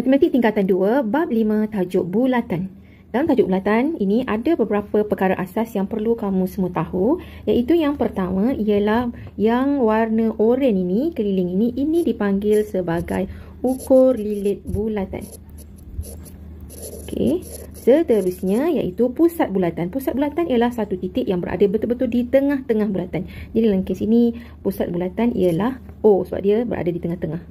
Matematik tingkatan 2, bab 5, tajuk bulatan. Dalam tajuk bulatan ini ada beberapa perkara asas yang perlu kamu semua tahu, iaitu yang pertama ialah yang warna oranye ini, keliling ini dipanggil sebagai ukur lilit bulatan. Okey, seterusnya iaitu pusat bulatan. Pusat bulatan ialah satu titik yang berada betul-betul di tengah-tengah bulatan. Jadi dalam kes ini pusat bulatan ialah O sebab dia berada di tengah-tengah.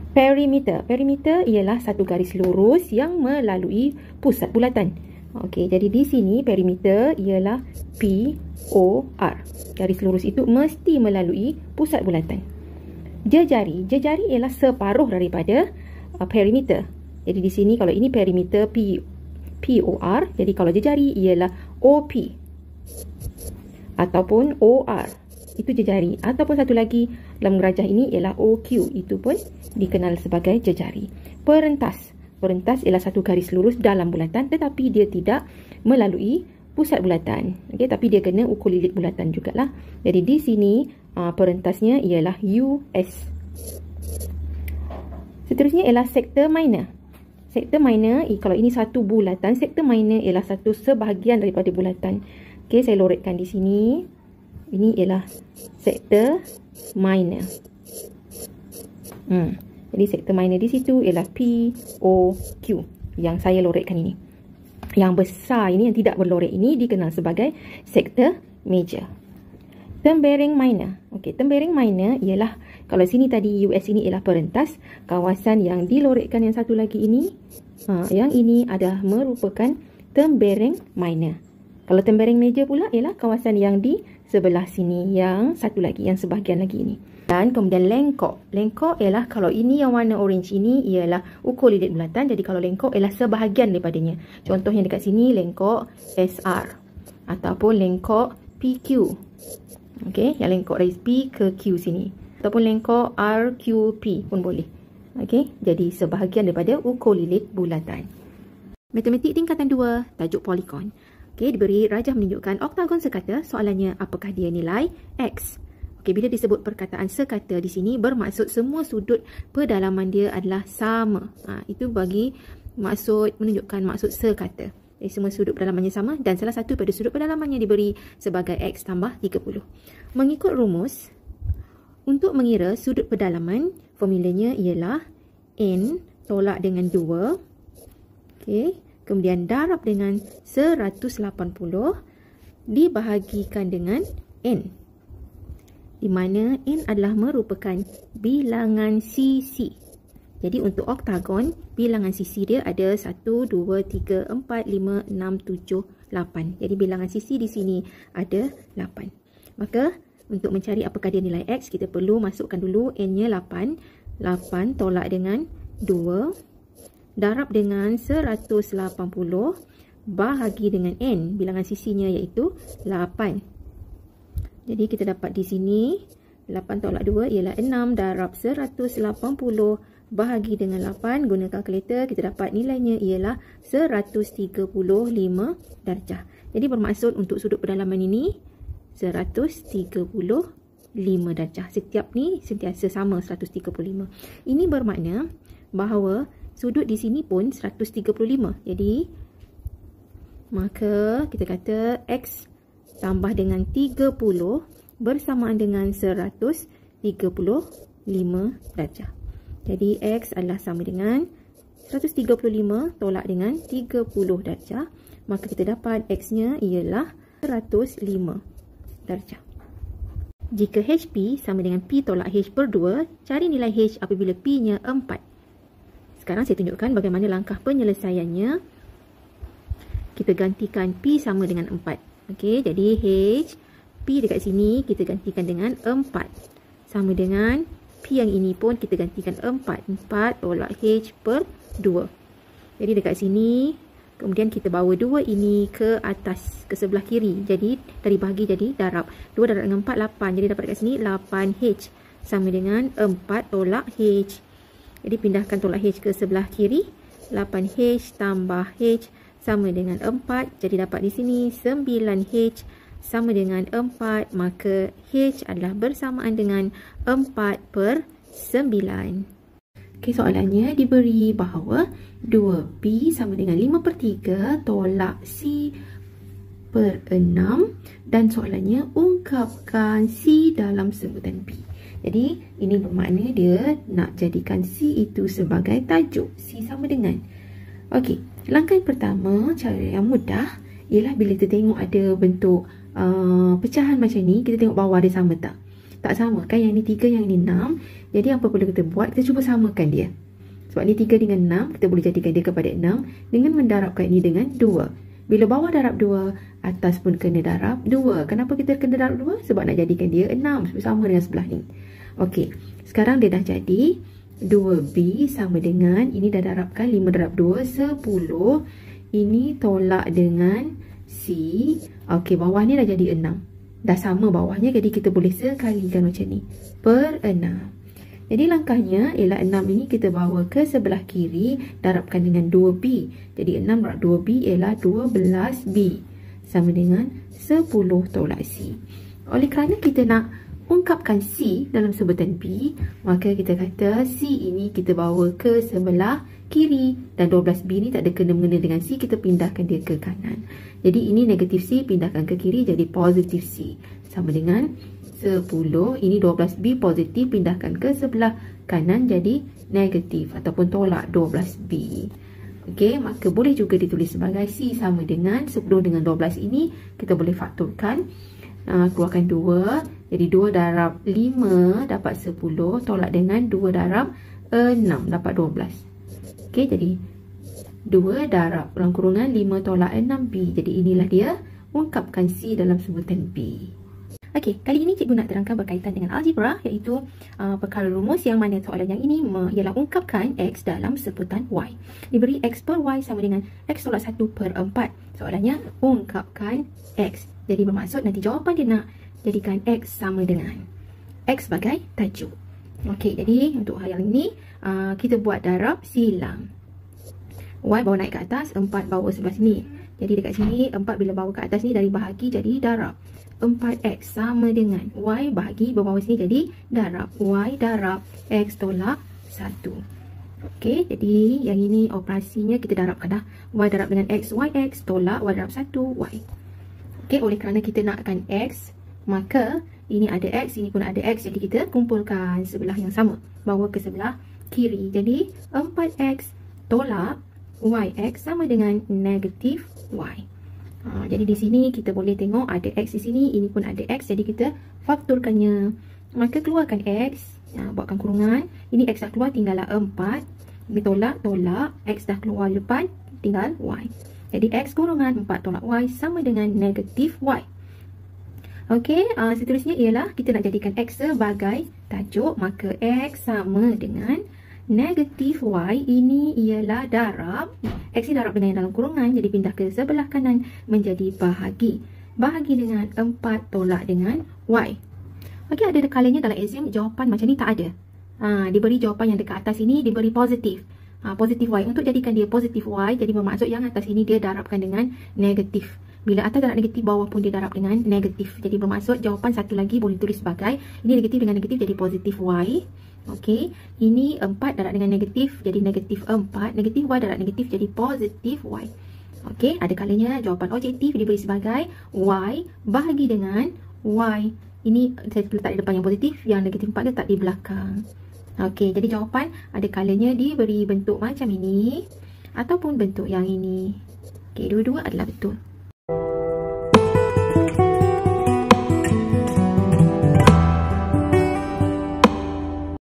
Perimeter. Perimeter ialah satu garis lurus yang melalui pusat bulatan. Okey, jadi di sini perimeter ialah POR. Garis lurus itu mesti melalui pusat bulatan. Jejari. Jejari ialah separuh daripada perimeter. Jadi di sini kalau ini perimeter POR, jadi kalau jejari ialah OP ataupun OR. Itu jejari. Ataupun satu lagi dalam merajah ini ialah OQ. Itu pun dikenal sebagai jejari. Perentas. Perentas ialah satu garis lurus dalam bulatan tetapi dia tidak melalui pusat bulatan. Okey, tapi dia kena ukur lilit bulatan jugalah. Jadi di sini perentasnya ialah US. Seterusnya ialah sektor minor. Sektor minor, kalau ini satu bulatan, sektor minor ialah satu sebahagian daripada bulatan. Okey, saya loretkan di sini. Ini ialah sektor minor. Jadi sektor minor di situ ialah POQ yang saya loretkan ini. Yang besar ini, yang tidak berloret ini dikenal sebagai sektor major. Term bearing minor. Okey, term bearing minor ialah kalau sini tadi US ini ialah perentas, kawasan yang diloretkan yang satu lagi ini, yang ini adalah merupakan term bearing minor. Kalau term bearing major pula ialah kawasan yang di sebelah sini, yang satu lagi, yang sebahagian lagi ini. Dan kemudian lengkok. Lengkok ialah kalau ini yang warna orange ini ialah ukur lilit bulatan. Jadi kalau lengkok ialah sebahagian daripadanya. Contohnya dekat sini lengkok SR ataupun lengkok PQ. Okey, yang lengkok dari P ke Q sini. Ataupun lengkok RQP pun boleh. Okey, jadi sebahagian daripada ukur lilit bulatan. Matematik tingkatan 2, tajuk poligon. Okey, diberi rajah menunjukkan oktagon sekata. Soalannya, apakah dia nilai X? Okey, bila disebut perkataan sekata di sini bermaksud semua sudut pedalaman dia adalah sama. Itu bagi maksud menunjukkan maksud sekata. Jadi semua sudut pedalamannya sama dan salah satu pada sudut pedalamannya diberi sebagai X tambah 30. Mengikut rumus, untuk mengira sudut pedalaman, formulanya ialah N tolak dengan 2. Okey. Kemudian darab dengan 180 dibahagikan dengan N. Di mana N adalah merupakan bilangan sisi. Jadi untuk oktagon, bilangan sisi dia ada 1, 2, 3, 4, 5, 6, 7, 8. Jadi bilangan sisi di sini ada 8. Maka untuk mencari apakah dia nilai X, kita perlu masukkan dulu N-nya 8. 8 tolak dengan 2. Darab dengan 180 bahagi dengan N, bilangan sisinya iaitu 8. Jadi kita dapat di sini 8 tolak 2 ialah 6 darab 180 bahagi dengan 8. Guna kalkulator kita dapat nilainya ialah 135 darjah. Jadi bermaksud untuk sudut pedalaman ini 135 darjah. Setiap ni sentiasa sama 135. Ini bermakna bahawa sudut di sini pun 135. Jadi maka kita kata X tambah dengan 30 bersamaan dengan 135 darjah. Jadi X adalah sama dengan 135 tolak dengan 30 darjah. Maka kita dapat X-nya ialah 105 darjah. Jika HP sama dengan P tolak H per 2, cari nilai H apabila P-nya 4. Sekarang saya tunjukkan bagaimana langkah penyelesaiannya. Kita gantikan P sama dengan 4. Okey, jadi H, P dekat sini kita gantikan dengan 4. Sama dengan P yang ini pun kita gantikan 4. 4 tolak H per 2. Jadi dekat sini, kemudian kita bawa 2 ini ke atas, ke sebelah kiri. Jadi dari bahagi jadi darab. 2 darab dengan 4, 8. Jadi dapat dekat sini 8H. Sama dengan 4 tolak H. Jadi pindahkan tolak H ke sebelah kiri. 8H tambah H sama dengan 4. Jadi dapat di sini 9H sama dengan 4. Maka H adalah bersamaan dengan 4/9. Okey, soalannya diberi bahawa 2B sama dengan 5/3 tolak C per 6 dan soalannya ungkapkan C dalam sebutan B. Jadi ini bermakna dia nak jadikan C itu sebagai tajuk. C sama dengan. Okey, langkah yang pertama, cara yang mudah ialah bila kita tengok ada bentuk pecahan macam ni, kita tengok bawah dia sama tak? Tak sama kan, yang ni 3, yang ni 6. Jadi apa perlu kita buat? Kita cuba samakan dia. Sebab ni 3 dengan 6, kita boleh jadikan dia kepada 6 dengan mendarabkan ini dengan 2. Bila bawah darab 2, atas pun kena darab 2. Kenapa kita kena darab 2? Sebab nak jadikan dia 6, sama dengan sebelah ni. Okey, sekarang dia dah jadi 2B sama dengan, ini dah darabkan 5 darab 2, 10. Ini tolak dengan C. Okey, bawah ni dah jadi 6. Dah sama bawahnya, jadi kita boleh sekalikan macam ni. Per 6. Jadi langkahnya ialah 6 ini kita bawa ke sebelah kiri, darabkan dengan 2B. Jadi 6 darab 2B ialah 12B. Sama dengan 10 tolak C. Oleh kerana kita nak ungkapkan C dalam sebutan B, maka kita kata C ini kita bawa ke sebelah kiri. Dan 12B ni tak ada kena-mengena dengan C, kita pindahkan dia ke kanan. Jadi ini negatif C, pindahkan ke kiri jadi positif C. Sama dengan 10, ini 12B positif, pindahkan ke sebelah kanan jadi negatif ataupun tolak 12B. Okey, maka boleh juga ditulis sebagai C sama dengan 10 dengan 12 ini kita boleh faktorkan. Keluarkan 2, jadi 2 darab 5 dapat 10, tolak dengan 2 darab 6 dapat 12. Okey, jadi 2 darab dalam kurungan 5 tolak 6B. Jadi inilah dia ungkapkan C dalam sebutan B. Okey, kali ini cikgu nak terangkan berkaitan dengan algebra, iaitu perkara rumus yang mana soalan yang ini ialah ungkapkan X dalam sebutan Y. Diberi X per Y sama dengan X tolak 1 per 4. Soalannya ungkapkan X. Jadi bermaksud nanti jawapan dia nak jadikan X sama dengan X sebagai tajuk. Okey, jadi untuk hal yang ini kita buat darab silang. Y bawa naik ke atas, 4 bawa sebelah sini. Jadi dekat sini 4 bila bawa ke atas ni dari bahagi jadi darab. 4X sama dengan Y bahagi bawah sini jadi darab. Y darab X tolak 1. Okey, jadi yang ini operasinya kita darabkan dah. Y darab dengan X, YX tolak Y darab 1, Y. Okey, oleh kerana kita nakkan X, maka ini ada X, ini pun ada X. Jadi kita kumpulkan sebelah yang sama, bawa ke sebelah kiri. Jadi 4X tolak YX sama dengan negatif Y. Jadi di sini kita boleh tengok ada X di sini, ini pun ada X. Jadi kita faktorkannya. Maka keluarkan X, buatkan kurungan. Ini X dah keluar, tinggallah 4. Ini tolak, X dah keluar depan, tinggal Y. Jadi X kurungan 4 tolak Y sama dengan negatif Y. Okey, seterusnya ialah kita nak jadikan X sebagai tajuk. Maka X sama dengan negatif Y, ini ialah darab. X ni darab dengan yang dalam kurungan, jadi pindah ke sebelah kanan menjadi bahagi. Bahagi dengan 4 tolak dengan Y. Okey, ada kalanya dalam exam jawapan macam ni tak ada. Diberi jawapan yang dekat atas ini diberi positif. Positif Y. Untuk jadikan dia positif Y, jadi bermaksud yang atas ini dia darabkan dengan negatif. Bila atas darab negatif, bawah pun dia darab dengan negatif. Jadi bermaksud jawapan satu lagi boleh tulis sebagai, ini negatif dengan negatif jadi positif Y. Okey, ini 4 darab dengan negatif jadi negatif 4. Negatif Y darab negatif jadi positif Y. Okey, ada kalanya jawapan objektif diberi sebagai Y bahagi dengan Y. Ini saya letak di depan yang positif, yang negatif 4 letak di belakang. Okey, jadi jawapan ada kalanya diberi bentuk macam ini ataupun bentuk yang ini. Okey, dua-dua adalah betul.